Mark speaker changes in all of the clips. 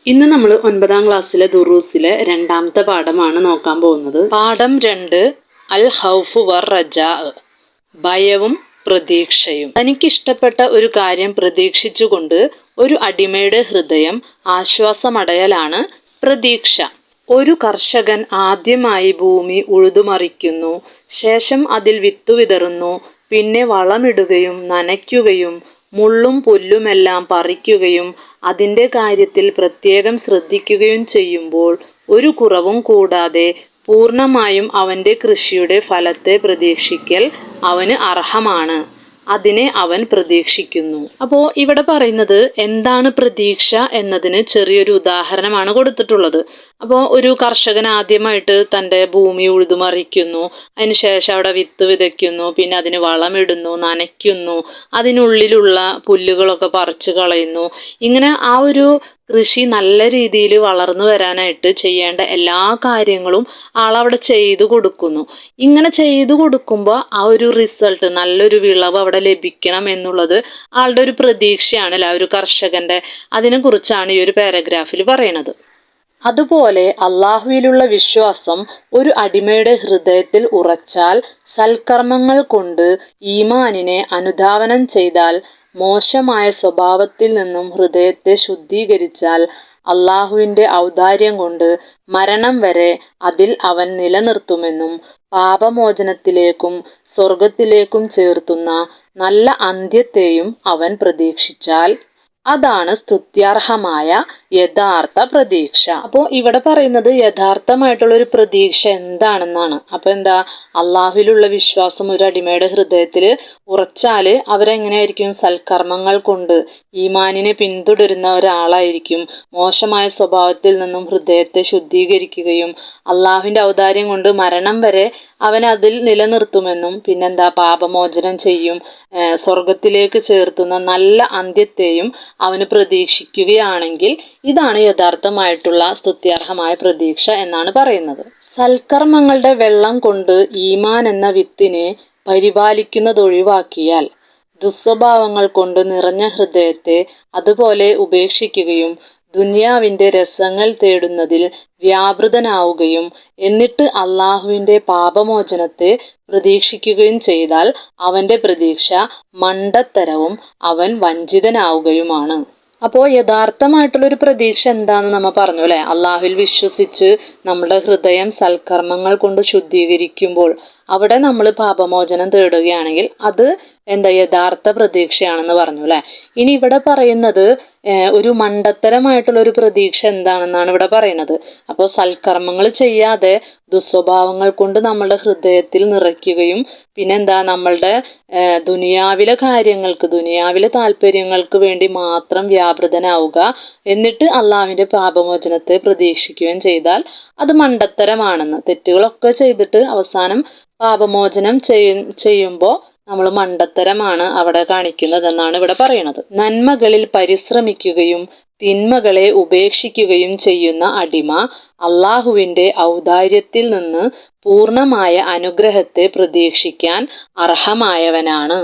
Speaker 1: ഇന്ന് നമ്മൾ 9ാം ക്ലാസ്സിലെ ദുറൂസിലെ രണ്ടാമത്തെ പാഠമാണ് നോക്കാൻ പോകുന്നത്. പാഠം 2 അൽ ഹൗഫ് വർ റജാ, ഭയവും പ്രതീക്ഷയും. തനിക്കിഷ്ടപ്പെട്ട ഒരു കാര്യം പ്രതീക്ഷിച്ചുകൊണ്ട് ഒരു അടിമയുടെ ഹൃദയം ആശ്വാസമടയലാണ് പ്രതീക്ഷ. ഒരു കർഷകൻ ആദ്യമായി ഭൂമി ഉഴുതുമറിക്കുന്നു, ശേഷം അതിൽ വിത്തു വിതറുന്നു, പിന്നെ വളമിടുകയും നനയ്ക്കുകയും മുള്ളും പുല്ലുമെല്ലാം പറിക്കുകയും അതിൻ്റെ കാര്യത്തിൽ പ്രത്യേകം ശ്രദ്ധിക്കുകയും ചെയ്യുമ്പോൾ ഒരു കുറവും കൂടാതെ പൂർണ്ണമായും അവൻ്റെ കൃഷിയുടെ ഫലത്തെ പ്രതീക്ഷിക്കൽ അവന് അർഹമാണ്. അതിനെ അവൻ പ്രതീക്ഷിക്കുന്നു. അപ്പോൾ ഇവിടെ പറയുന്നത് എന്താണ് പ്രതീക്ഷ എന്നതിന് ചെറിയൊരു ഉദാഹരണമാണ് കൊടുത്തിട്ടുള്ളത്. അപ്പോൾ ഒരു കർഷകൻ ആദ്യമായിട്ട് തൻ്റെ ഭൂമി ഉഴുതുമറിക്കുന്നു, അതിനുശേഷം അവിടെ വിത്ത് വിതയ്ക്കുന്നു, പിന്നെ അതിന് വളമിടുന്നു, നനയ്ക്കുന്നു, അതിനുള്ളിലുള്ള പുല്ലുകളൊക്കെ പറിച്ചു കളയുന്നു. ഇങ്ങനെ ആ ഒരു കൃഷി നല്ല രീതിയിൽ വളർന്നു വരാനായിട്ട് ചെയ്യേണ്ട എല്ലാ കാര്യങ്ങളും ആളവിടെ ചെയ്തു കൊടുക്കുന്നു. ഇങ്ങനെ ചെയ്തു കൊടുക്കുമ്പോൾ ആ ഒരു റിസൾട്ട്, നല്ലൊരു വിളവ് അവിടെ ലഭിക്കണം എന്നുള്ളത് ആളുടെ ഒരു പ്രതീക്ഷയാണല്ലോ, ആ ഒരു കർഷകന്റെ. അതിനെക്കുറിച്ചാണ് ഈ ഒരു പാരഗ്രാഫിൽ പറയുന്നത്. അതുപോലെ അള്ളാഹുവിലുള്ള വിശ്വാസം ഒരു അടിമയുടെ ഹൃദയത്തിൽ ഉറച്ചാൽ, സൽക്കർമ്മങ്ങൾ കൊണ്ട് ഈമാനിനെ അനുധാവനം ചെയ്താൽ, മോശമായ സ്വഭാവത്തിൽ നിന്നും ഹൃദയത്തെ ശുദ്ധീകരിച്ചാൽ, അള്ളാഹുവിൻ്റെ ഔദാര്യം കൊണ്ട് മരണം വരെ അതിൽ അവൻ നിലനിർത്തുമെന്നും പാപമോചനത്തിലേക്കും സ്വർഗത്തിലേക്കും ചേർത്തുന്ന നല്ല അന്ത്യത്തെയും അവൻ പ്രതീക്ഷിച്ചാൽ അതാണ് സ്തുത്യർഹമായ യഥാർത്ഥ പ്രതീക്ഷ. അപ്പോൾ ഇവിടെ പറയുന്നത് യഥാർത്ഥമായിട്ടുള്ള ഒരു പ്രതീക്ഷ എന്താണെന്നാണ്. അപ്പോൾ എന്താ, അള്ളാഹുവിലുള്ള വിശ്വാസം ഒരു അടിമയുടെ ഹൃദയത്തിൽ ഉറച്ചാൽ അവരെങ്ങനെയായിരിക്കും? സൽക്കർമ്മങ്ങൾ കൊണ്ട് ഈമാനിനെ പിന്തുടരുന്ന ഒരാളായിരിക്കും. മോശമായ സ്വഭാവത്തിൽ നിന്നും ഹൃദയത്തെ ശുദ്ധീകരിക്കുകയും അള്ളാഹുവിൻ്റെ ഔദാര്യം കൊണ്ട് മരണം വരെ അവൻ അതിൽ നിലനിർത്തുമെന്നും, പിന്നെന്താ, പാപമോചനം ചെയ്യും, സ്വർഗത്തിലേക്ക് ചേർത്തുന്ന നല്ല അന്ത്യത്തെയും അവന് പ്രതീക്ഷിക്കുകയാണെങ്കിൽ ഇതാണ് യഥാർത്ഥമായിട്ടുള്ള സ്തുത്യർഹമായ പ്രതീക്ഷ എന്നാണ് പറയുന്നത്. സൽക്കർമ്മങ്ങളുടെ വെള്ളം കൊണ്ട് ഈമാൻ എന്ന വിത്തിനെ പരിപാലിക്കുന്നതൊഴിവാക്കിയാൽ, ദുസ്വഭാവങ്ങൾ കൊണ്ട് നിറഞ്ഞ ഹൃദയത്തെ അതുപോലെ ഉപേക്ഷിക്കുകയും ദുനിയാവിൻ്റെ രസങ്ങൾ തേടുന്നതിൽ വ്യാപൃതനാവുകയും എന്നിട്ട് അള്ളാഹുവിൻ്റെ പാപമോചനത്തെ പ്രതീക്ഷിക്കുകയും ചെയ്താൽ അവൻ്റെ പ്രതീക്ഷ മണ്ടത്തരവും അവൻ വഞ്ചിതനാവുകയുമാണ്. അപ്പോൾ യഥാർത്ഥമായിട്ടുള്ളൊരു പ്രതീക്ഷ എന്താണെന്ന് നമ്മൾ പറഞ്ഞു അല്ലേ? അള്ളാഹുവിൽ വിശ്വസിച്ച് നമ്മുടെ ഹൃദയം സൽക്കർമ്മങ്ങൾ കൊണ്ട് ശുദ്ധീകരിക്കുമ്പോൾ അവിടെ നമ്മൾ പാപമോചനം തേടുകയാണെങ്കിൽ അത് എന്താ, യഥാർത്ഥ പ്രതീക്ഷയാണെന്ന് പറഞ്ഞു അല്ലേ? ഇനി ഇവിടെ പറയുന്നത് ഒരു മണ്ടത്തരമായിട്ടുള്ള ഒരു പ്രതീക്ഷ എന്താണെന്നാണ് ഇവിടെ പറയുന്നത്. അപ്പോൾ സൽക്കർമ്മങ്ങൾ ചെയ്യാതെ ദുസ്വഭാവങ്ങൾ കൊണ്ട് നമ്മളുടെ ഹൃദയത്തിൽ നിറയ്ക്കുകയും പിന്നെന്താ, നമ്മളുടെ ദുനിയാവിലെ കാര്യങ്ങൾക്ക്, ദുനിയാവിലെ താല്പര്യങ്ങൾക്ക് വേണ്ടി മാത്രം വ്യാപൃതനാവുക, എന്നിട്ട് അള്ളാഹുവിൻ്റെ പാപമോചനത്തെ പ്രതീക്ഷിക്കുകയും ചെയ്താൽ അത് മണ്ടത്തരമാണെന്ന്. തെറ്റുകളൊക്കെ ചെയ്തിട്ട് അവസാനം പാപമോചനം ചെയ്യുമ്പോൾ നമ്മൾ മണ്ടത്തരമാണ് അവിടെ കാണിക്കുന്നതെന്നാണ് ഇവിടെ പറയുന്നത്. നന്മകളിൽ പരിശ്രമിക്കുകയും തിന്മകളെ ഉപേക്ഷിക്കുകയും ചെയ്യുന്ന അടിമ അള്ളാഹുവിൻ്റെ ഔദാര്യത്തിൽ നിന്ന് പൂർണ്ണമായ അനുഗ്രഹത്തെ പ്രതീക്ഷിക്കാൻ അർഹമായവനാണ്.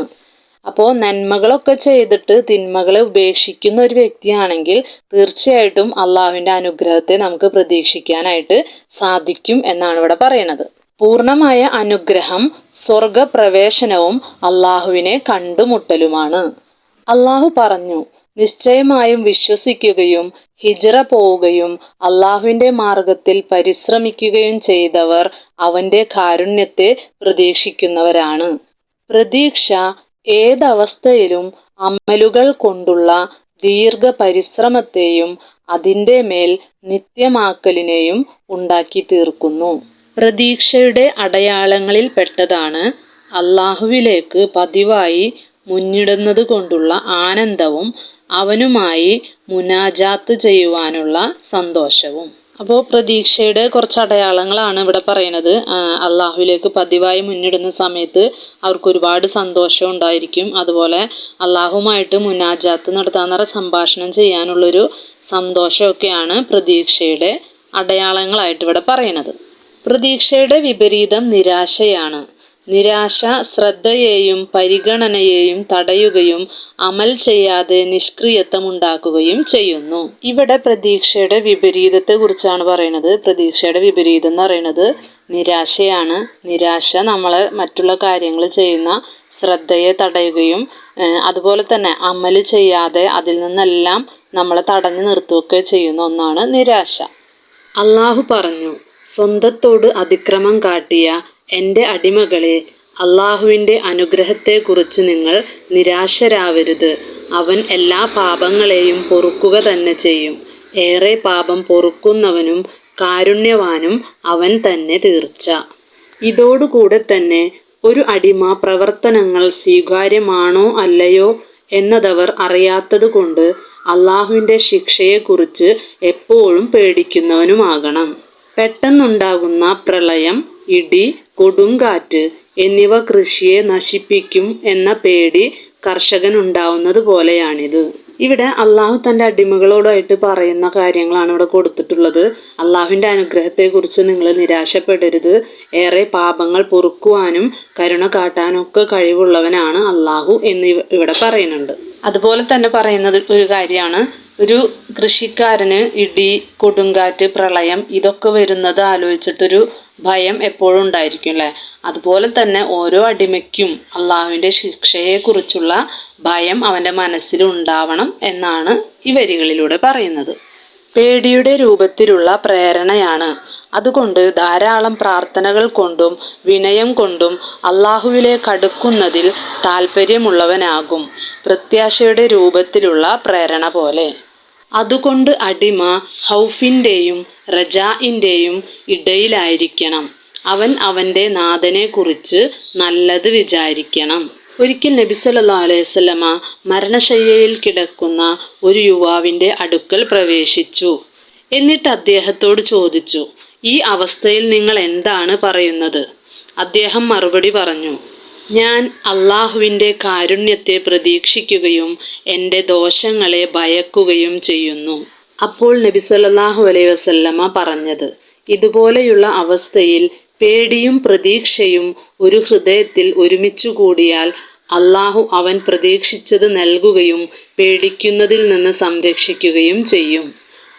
Speaker 1: അപ്പോൾ നന്മകളൊക്കെ ചെയ്തിട്ട് തിന്മകളെ ഉപേക്ഷിക്കുന്ന ഒരു വ്യക്തിയാണെങ്കിൽ തീർച്ചയായിട്ടും അള്ളാഹുവിൻ്റെ അനുഗ്രഹത്തെ നമുക്ക് പ്രതീക്ഷിക്കാനായിട്ട് സാധിക്കും എന്നാണ് ഇവിടെ പറയുന്നത്. പൂർണ്ണമായ അനുഗ്രഹം സ്വർഗപ്രവേശനവും അള്ളാഹുവിനെ കണ്ടുമുട്ടലുമാണ്. അള്ളാഹു പറഞ്ഞു, നിശ്ചയമായും വിശ്വസിക്കുകയും ഹിജ്റ പോവുകയും അള്ളാഹുവിൻ്റെ മാർഗത്തിൽ പരിശ്രമിക്കുകയും ചെയ്തവർ അവൻ്റെ കാരുണ്യത്തെ പ്രതീക്ഷിക്കുന്നവരാണ്. പ്രതീക്ഷ ഏതവസ്ഥയിലും അമലുകൾ കൊണ്ടുള്ള ദീർഘ പരിശ്രമത്തെയും അതിൻ്റെ മേൽ നിത്യമാക്കലിനെയും ഉണ്ടാക്കി തീർക്കുന്നു. പ്രതീക്ഷയുടെ അടയാളങ്ങളിൽ പെട്ടതാണ് അള്ളാഹുവിലേക്ക് പതിവായി മുന്നിടുന്നത് കൊണ്ടുള്ള ആനന്ദവും അവനുമായി മുനാജാത്ത് ചെയ്യുവാനുള്ള സന്തോഷവും. അപ്പോൾ പ്രതീക്ഷയുടെ കുറച്ച് അടയാളങ്ങളാണ് ഇവിടെ പറയുന്നത്. അള്ളാഹുവിലേക്ക് പതിവായി മുന്നിടുന്ന സമയത്ത് അവർക്ക് ഒരുപാട് സന്തോഷം ഉണ്ടായിരിക്കും. അതുപോലെ അള്ളാഹുമായിട്ട് മുനാജാത്ത് നടത്താൻ സംഭാഷണം ചെയ്യാനുള്ളൊരു സന്തോഷമൊക്കെയാണ് പ്രതീക്ഷയുടെ അടയാളങ്ങളായിട്ട് ഇവിടെ പറയുന്നത്. പ്രതീക്ഷയുടെ വിപരീതം നിരാശയാണ്. നിരാശ ശ്രദ്ധയെയും പരിഗണനയെയും തടയുകയും അമൽ ചെയ്യാതെ നിഷ്ക്രിയത്വം ഉണ്ടാക്കുകയും ചെയ്യുന്നു. ഇവിടെ പ്രതീക്ഷയുടെ വിപരീതത്തെ കുറിച്ചാണ് പറയുന്നത്. പ്രതീക്ഷയുടെ വിപരീതം എന്ന് പറയുന്നത് നിരാശയാണ്. നിരാശ നമ്മളെ മറ്റുള്ള കാര്യങ്ങൾ ചെയ്യുന്ന ശ്രദ്ധയെ തടയുകയും അതുപോലെ തന്നെ അമൽ ചെയ്യാതെ അതിൽ നിന്നെല്ലാം നമ്മളെ തടഞ്ഞു നിർത്തുകയൊക്കെ ചെയ്യുന്ന ഒന്നാണ് നിരാശ. അള്ളാഹു പറഞ്ഞു, സ്വന്തത്തോട് അതിക്രമം കാട്ടിയ എൻ്റെ അടിമകളെ, അള്ളാഹുവിൻ്റെ അനുഗ്രഹത്തെക്കുറിച്ച് നിങ്ങൾ നിരാശരാവരുത്. അവൻ എല്ലാ പാപങ്ങളെയും പൊറുക്കുക തന്നെ ചെയ്യും. ഏറെ പാപം പൊറുക്കുന്നവനും കാരുണ്യവാനും അവൻ തന്നെ തീർച്ച. ഇതോടുകൂടെ തന്നെ ഒരു അടിമ പ്രവർത്തനങ്ങൾ സ്വീകാര്യമാണോ അല്ലയോ എന്നതവർ അറിയാത്തത് കൊണ്ട് അള്ളാഹുവിൻ്റെ ശിക്ഷയെക്കുറിച്ച് എപ്പോഴും പേടിക്കുന്നവനുമാകണം. പെട്ടെന്നുണ്ടാകുന്ന പ്രളയം, ഇടി, കൊടുങ്കാറ്റ് എന്നിവ കൃഷിയെ നശിപ്പിക്കും എന്ന പേടി കർഷകനുണ്ടാവുന്നത് പോലെയാണിത്. ഇവിടെ അള്ളാഹു തൻ്റെ അടിമകളോടായിട്ട് പറയുന്ന കാര്യങ്ങളാണ് ഇവിടെ കൊടുത്തിട്ടുള്ളത്. അള്ളാഹുവിൻ്റെ അനുഗ്രഹത്തെക്കുറിച്ച് നിങ്ങൾ നിരാശപ്പെടരുത്. ഏറെ പാപങ്ങൾ പൊറുക്കുവാനും കരുണ കാട്ടാനും ഒക്കെ കഴിവുള്ളവനാണ് അള്ളാഹു എന്ന് ഇവിടെ പറയുന്നുണ്ട്. അതുപോലെ തന്നെ പറയുന്നത് ഒരു കാര്യമാണ്, ഒരു കൃഷിക്കാരന് ഇടി, കൊടുങ്കാറ്റ്, പ്രളയം ഇതൊക്കെ വരുന്നത് ആലോചിച്ചിട്ടൊരു ഭയം എപ്പോഴും ഉണ്ടായിരിക്കും അല്ലേ? അതുപോലെ തന്നെ ഓരോ അടിമയ്ക്കും അള്ളാഹുവിൻ്റെ ശിക്ഷയെക്കുറിച്ചുള്ള ഭയം അവൻ്റെ മനസ്സിൽ ഉണ്ടാവണം എന്നാണ് ഈ വരികളിലൂടെ പറയുന്നത്. പേടിയുടെ രൂപത്തിലുള്ള പ്രേരണയാണ്. അതുകൊണ്ട് ധാരാളം പ്രാർത്ഥനകൾ കൊണ്ടും വിനയം കൊണ്ടും അള്ളാഹുവിലേക്ക് അടുക്കുന്നതിൽ താല്പര്യമുള്ളവനാകും, പ്രത്യാശയുടെ രൂപത്തിലുള്ള പ്രേരണ പോലെ. അതുകൊണ്ട് അടിമ ഹൗഫിൻ്റെയും റജാഇൻ്റെയും ഇടയിലായിരിക്കണം. അവൻ അവൻ്റെ നാഥനെക്കുറിച്ച് നല്ലത് വിചാരിക്കണം. ഒരിക്കൽ നബി സല്ലല്ലാഹു അലൈഹി വസല്ലമ മരണശയ്യയിൽ കിടക്കുന്ന ഒരു യുവാവിൻ്റെ അടുക്കൽ പ്രവേശിച്ചു. എന്നിട്ട് അദ്ദേഹത്തോട് ചോദിച്ചു, ഈ അവസ്ഥയിൽ നിങ്ങൾ എന്താണ് പറയുന്നത്? അദ്ദേഹം മറുപടി പറഞ്ഞു, ഞാൻ അള്ളാഹുവിൻ്റെ കാരുണ്യത്തെ പ്രതീക്ഷിക്കുകയും എൻ്റെ ദോഷങ്ങളെ ഭയക്കുകയും ചെയ്യുന്നു. അപ്പോൾ നബി സല്ലല്ലാഹു അലൈഹി വസല്ലമ പറഞ്ഞത്, ഇതുപോലെയുള്ള അവസ്ഥയിൽ പേടിയും പ്രതീക്ഷയും ഒരു ഹൃദയത്തിൽ ഒരുമിച്ചു കൂടിയാൽ അള്ളാഹു അവൻ പ്രതീക്ഷിച്ചത് നൽകുകയും പേടിക്കുന്നതിൽ നിന്ന് സംരക്ഷിക്കുകയും ചെയ്യും.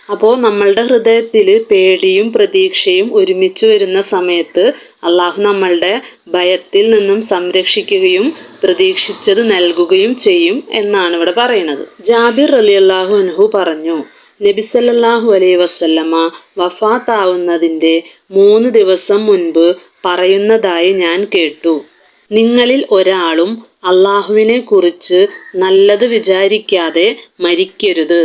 Speaker 1: അപ്പോൾ നമ്മളുടെ ഹൃദയത്തിൽ പേടിയും പ്രതീക്ഷയും ഒരുമിച്ച് വരുന്ന സമയത്ത് അള്ളാഹു നമ്മളുടെ ഭയത്തിൽ നിന്നും സംരക്ഷിക്കുകയും പ്രതീക്ഷിച്ചത് നൽകുകയും ചെയ്യും എന്നാണ് ഇവിടെ പറയുന്നത്. ജാബിർ റളിയല്ലാഹു അൻഹു പറഞ്ഞു, നബി സല്ലല്ലാഹു അലൈഹി വസല്ലമ വഫാത്താവുന്നതിൻ്റെ 3 ദിവസം മുൻപ് പറയുന്നതായി ഞാൻ കേട്ടു, നിങ്ങളിൽ ഒരാളും അള്ളാഹുവിനെ കുറിച്ച് നല്ലത് വിചാരിക്കാതെ മരിക്കരുത്.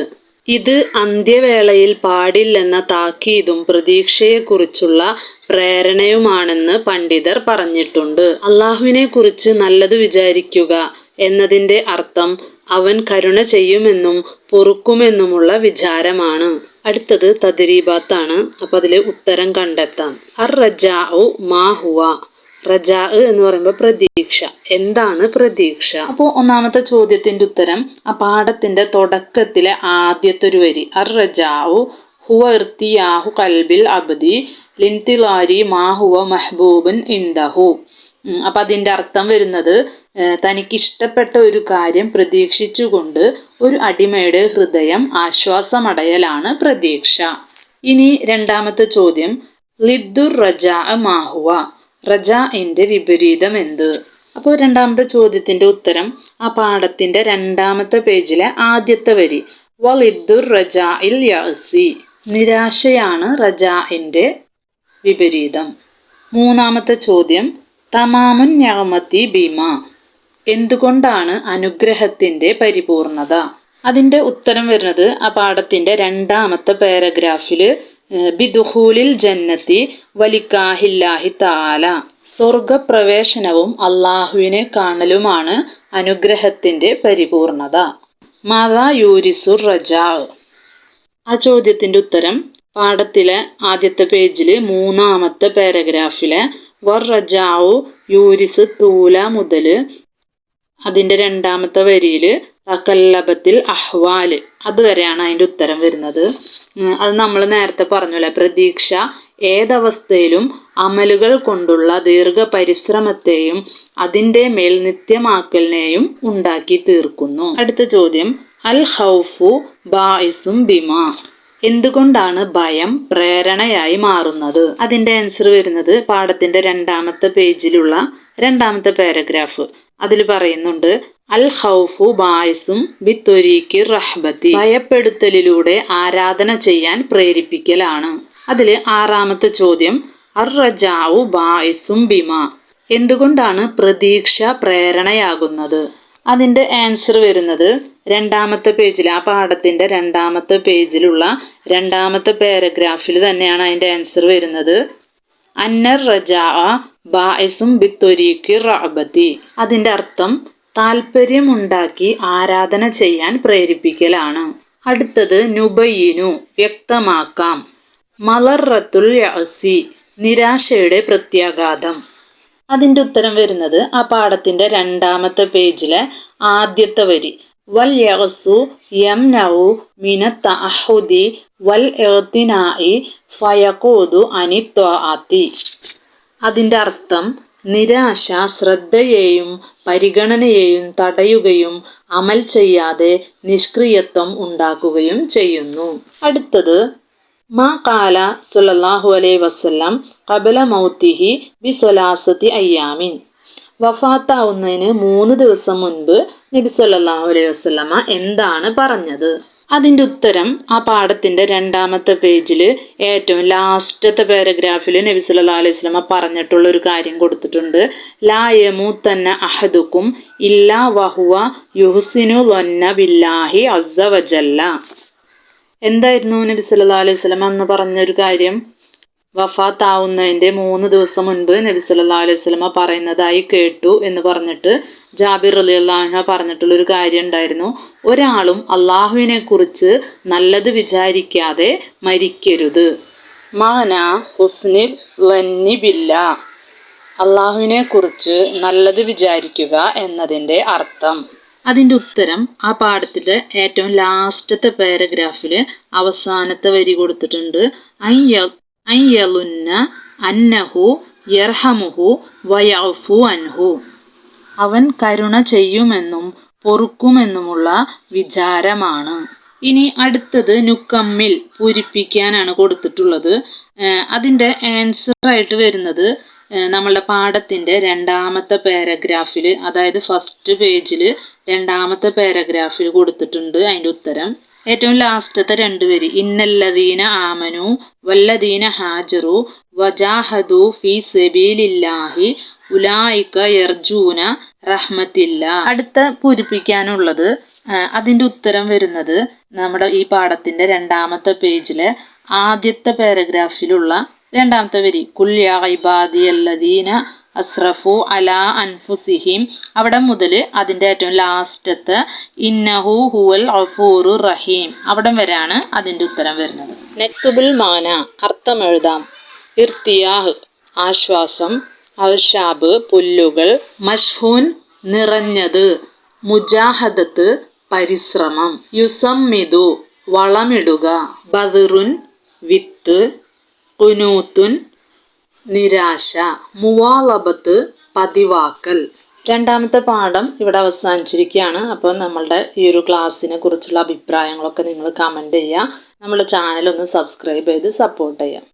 Speaker 1: ഇത് അന്ത്യവേളയിൽ പാടില്ലെന്ന താക്കീതും പ്രതീക്ഷയെക്കുറിച്ചുള്ള പ്രേരണയുമാണെന്ന് പണ്ഡിതർ പറഞ്ഞിട്ടുണ്ട്. അള്ളാഹുവിനെ കുറിച്ച് നല്ലത് വിചാരിക്കുക എന്നതിൻ്റെ അർത്ഥം അവൻ കരുണ ചെയ്യുമെന്നും പൊറുക്കുമെന്നുമുള്ള വിചാരമാണ്. അടുത്തത് തദ്രീബാത്താണ്. അപ്പം അതിൽ ഉത്തരം കണ്ടെത്താം. അർ റജാഉ മാ ഹുവ. റജാ എന്ന് പറയുമ്പോൾ പ്രതീക്ഷ. എന്താണ് പ്രതീക്ഷ? അപ്പോൾ ഒന്നാമത്തെ ചോദ്യത്തിൻ്റെ ഉത്തരം ആ പാഠത്തിൻ്റെ തുടക്കത്തിലെ ആദ്യത്തെ ഒരു വരി, അർ റജാഉ ഹുവ ഇർത്തിയാഹു കൽബിൽ അബ്ദി ലിൻതിലാരി മാ ഹുവ മഹ്ബൂബൻ ഇൻദഹു. അപ്പം അതിൻ്റെ അർത്ഥം വരുന്നത് തനിക്കിഷ്ടപ്പെട്ട ഒരു കാര്യം പ്രതീക്ഷിച്ചുകൊണ്ട് ഒരു അടിമയുടെ ഹൃദയം ആശ്വാസമടയലാണ് പ്രതീക്ഷ. ഇനി രണ്ടാമത്തെ ചോദ്യം, ലിദ്ദുർ റജാ മാഹുവ. റജാഇൻ്റെ വിപരീതം എന്ത്? അപ്പോൾ രണ്ടാമത്തെ ചോദ്യത്തിൻ്റെ ഉത്തരം ആ പാഠത്തിൻ്റെ 2ാമത്തെ പേജിലെ ആദ്യത്തെ വരി, വലിദ്ദുർ റജാഇൽ യഅസി. നിരാശയാണ് റജാഇൻ്റെ വിപരീതം. 3ാമത്തെ ചോദ്യം, തമാമുൻ നിഅമതി ബിമാ. എന്തുകൊണ്ടാണ് അനുഗ്രഹത്തിൻ്റെ പരിപൂർണത? അതിൻ്റെ ഉത്തരം വരുന്നത് ആ പാഠത്തിൻ്റെ 2ാമത്തെ പാരഗ്രാഫിൽ, ബിദുഖൂലിൽ ജന്നത്തി വലിക്കാഹില്ലാഹി തആല. സ്വർഗപ്രവേശനവും അള്ളാഹുവിനെ കാണലുമാണ് അനുഗ്രഹത്തിൻ്റെ പരിപൂർണത. മാദാ യൂരിസുർ റജാ. ആ ചോദ്യത്തിൻ്റെ ഉത്തരം പാഠത്തിലെ ആദ്യത്തെ പേജിൽ 3ാമത്തെ പാരഗ്രാഫിലെ വർ റജാഉ യൂരിസ് തൂല മുതൽ അതിൻ്റെ 2ാമത്തെ വരിയിൽ തകല്ലബത്തിൽ അഹ്വാല്, അതുവരെയാണ് അതിൻ്റെ ഉത്തരം വരുന്നത്. അത് നമ്മൾ നേരത്തെ പറഞ്ഞല്ലേ, പ്രതീക്ഷ ഏതവസ്ഥയിലും അമലുകൾ കൊണ്ടുള്ള ദീർഘപരിശ്രമത്തെയും അതിൻ്റെ മേൽ നിത്യമാക്കലിനെയും ഉണ്ടാക്കി തീർക്കുന്നു. അടുത്ത ചോദ്യം, അൽ ഖൗഫു ബാഇസും ബിമാ, എന്തുകൊണ്ടാണ് ഭയം പ്രേരണയായി മാറുന്നത്? അതിൻ്റെ ആൻസർ വരുന്നത് പാഠത്തിന്റെ 2ാമത്തെ പേജിലുള്ള 2ാമത്തെ പാരഗ്രാഫ്. അതിൽ പറയുന്നുണ്ട്, അൽ ഖൗഫു ബായിസും ബിത്തൊരീക്കി റഹ്ബത്തി, ഭയപ്പെടുത്തലിലൂടെ ആരാധന ചെയ്യാൻ പ്രേരിപ്പിക്കലാണ്. അതിൽ 6ാമത്തെ ചോദ്യം, അർ റജാഉ ബായിസും ബിമാ, എന്തുകൊണ്ടാണ് പ്രതീക്ഷ പ്രേരണയാകുന്നത്? അതിൻ്റെ ആൻസർ വരുന്നത് 2ാമത്തെ പേജിൽ, ആ പാഠത്തിന്റെ 2ാമത്തെ പേജിലുള്ള 2ാമത്തെ പാരഗ്രാഫിൽ തന്നെയാണ് അതിൻ്റെ ആൻസർ വരുന്നത്. അന്നർ റജാ ബായിസും ബിത്തൊരീക്കി റഹ്ബത്തി, അതിൻ്റെ അർത്ഥം താല്പര്യമുണ്ടാക്കി ആരാധന ചെയ്യാൻ പ്രേരിപ്പിക്കലാണ്. അടുത്തത് നുബയ്യിനു, വ്യക്തമാക്കാം. മലറത്തുൽ യഅസി, നിരാശയുടെ പ്രത്യാഘാതം. അതിൻ്റെ ഉത്തരം വരുന്നത് ആ പാഠത്തിന്റെ 2ാമത്തെ പേജിലെ ആദ്യത്തെ വരി, വൽ യഅസു യംനഉ മിന തഅഹുദി വൽ ഇഗ്തിനാഇ ഫയഖൂദു അനി ത്വാഅതി. അതിൻ്റെ അർത്ഥം നിരാശ ശ്രദ്ധയെയും പരിഗണനയെയും തടയുകയും അമൽ ചെയ്യാതെ നിഷ്ക്രിയത്വം ഉണ്ടാക്കുകയും ചെയ്യുന്നു. അടുത്തത്, മാ ഖാല സല്ലല്ലാഹു അലൈഹി വസല്ലം ഖബല മൗതിഹി ബിസലാസതി അയ്യാമിൻ, വഫാത്താവുന്നതിന് 3 ദിവസം മുൻപ് നബി സല്ലല്ലാഹു അലൈഹി വസല്ലമ എന്താണ് പറഞ്ഞത്? അതിൻ്റെ ഉത്തരം ആ പാഠത്തിന്റെ 2ാമത്തെ പേജിൽ ഏറ്റവും ലാസ്റ്റത്തെ പാരഗ്രാഫിൽ നബി സല്ലല്ലാഹു അലൈഹി വസല്ലമ പറഞ്ഞിട്ടുള്ള ഒരു കാര്യം കൊടുത്തിട്ടുണ്ട്. ലാ യമൂതന്ന അഹദുക്കും ഇല്ലാ വഹുവ യുഹ്സിനു വന്ന ബില്ലാഹി അസ്സ വജല്ല. എന്തായിരുന്നു നബി സല്ലല്ലാഹു അലൈഹി വസല്ലമ അന്ന് പറഞ്ഞൊരു കാര്യം? വഫാത്താവുന്നതിൻ്റെ 3 ദിവസം മുൻപ് നബി സല്ലല്ലാഹു അലൈഹി വസല്ലമ പറയുന്നതായി കേട്ടു എന്ന് പറഞ്ഞിട്ട് ജാബിർ റളിയല്ലാഹു അൻഹു പറഞ്ഞിട്ടുള്ളൊരു കാര്യം ഉണ്ടായിരുന്നു, ഒരാളും അള്ളാഹുവിനെ കുറിച്ച് നല്ലത് വിചാരിക്കാതെ മരിക്കരുത്. മാന ഹുസ്നിൽ വന്നി ബില്ലാ, അള്ളാഹുവിനെ കുറിച്ച് നല്ലത് വിചാരിക്കുക എന്നതിൻ്റെ അർത്ഥം. അതിൻ്റെ ഉത്തരം ആ പാഠത്തിലെ ഏറ്റവും ലാസ്റ്റത്തെ പാരഗ്രാഫിൽ അവസാനത്തെ വരി കൊടുത്തിട്ടുണ്ട്. അയ്യലുന്ന അന്നഹു യർഹമുഹു വയഅഫു അൻഹു, അവൻ കരുണ ചെയ്യുമെന്നും പൊറുക്കുമെന്നുമുള്ള വിചാരമാണ്. ഇനി അടുത്തത് നുക്കമ്മിൽ, പൂരിപ്പിക്കാനാണ് കൊടുത്തിട്ടുള്ളത്. അതിൻ്റെ ആൻസറായിട്ട് വരുന്നത് നമ്മളുടെ പാഠത്തിൻ്റെ 2ാമത്തെ പാരഗ്രാഫിൽ, അതായത് ഫസ്റ്റ് പേജിൽ 2ാമത്തെ പാരഗ്രാഫിൽ കൊടുത്തിട്ടുണ്ട് അതിൻ്റെ ഉത്തരം. ഏറ്റവും ലാസ്റ്റത്തെ 2 വരി, ഇന്നല്ലദീന ആമനു വല്ലദീന ഹാജറു വജാഹദു ഫീ സബീലില്ലാഹി ഉലായിക യർജൂന റഹ്മത്തില്ല. അടുത്ത പൂരിപ്പിക്കാനുള്ളത് അതിൻ്റെ ഉത്തരം വരുന്നത് നമ്മുടെ ഈ പാഠത്തിന്റെ 2ാമത്തെ പേജിലെ ആദ്യത്തെ പാരഗ്രാഫിലുള്ള 2ാമത്തെ വരി, കുൽ യാ ഇബാദിയല്ലദീന അസ്റഫു അലാ അൻഫുസിഹിം, അവിടെ മുതൽ അതിൻ്റെ ഏറ്റവും ലാസ്റ്റത്തെ ഇന്നഹു ഹുവൽ ഗഫൂറു റഹീം, അവിടം വരെയാണ് അതിൻ്റെ ഉത്തരം വരുന്നത്. നെക്തുബുൽ മാന, അർത്ഥം എഴുതാം. ഇർത്തിയാഹ്, ആശ്വാസം. ഔഷാബ്, പുല്ലുകൾ. മഷ്ഹൂൻ, നിറഞ്ഞത്. മുജാഹദത്ത്, പരിശ്രമം. യുസമ്മിദു, വളമിടുക. ബദറുൻ, വിത്ത്. ഖുനൂത്തുൻ, നിരാശ. മുവാലബത്ത്, പതിവാക്കൽ. 2ാമത്തെ പാഠം ഇവിടെ അവസാനിച്ചിരിക്കുകയാണ്. അപ്പോൾ നമ്മളുടെ ഈ ഒരു ക്ലാസ്സിനെ കുറിച്ചുള്ള അഭിപ്രായങ്ങളൊക്കെ നിങ്ങൾ കമൻറ്റ് ചെയ്യുക. നമ്മുടെ ചാനൽ ഒന്ന് സബ്സ്ക്രൈബ് ചെയ്ത് സപ്പോർട്ട് ചെയ്യുക.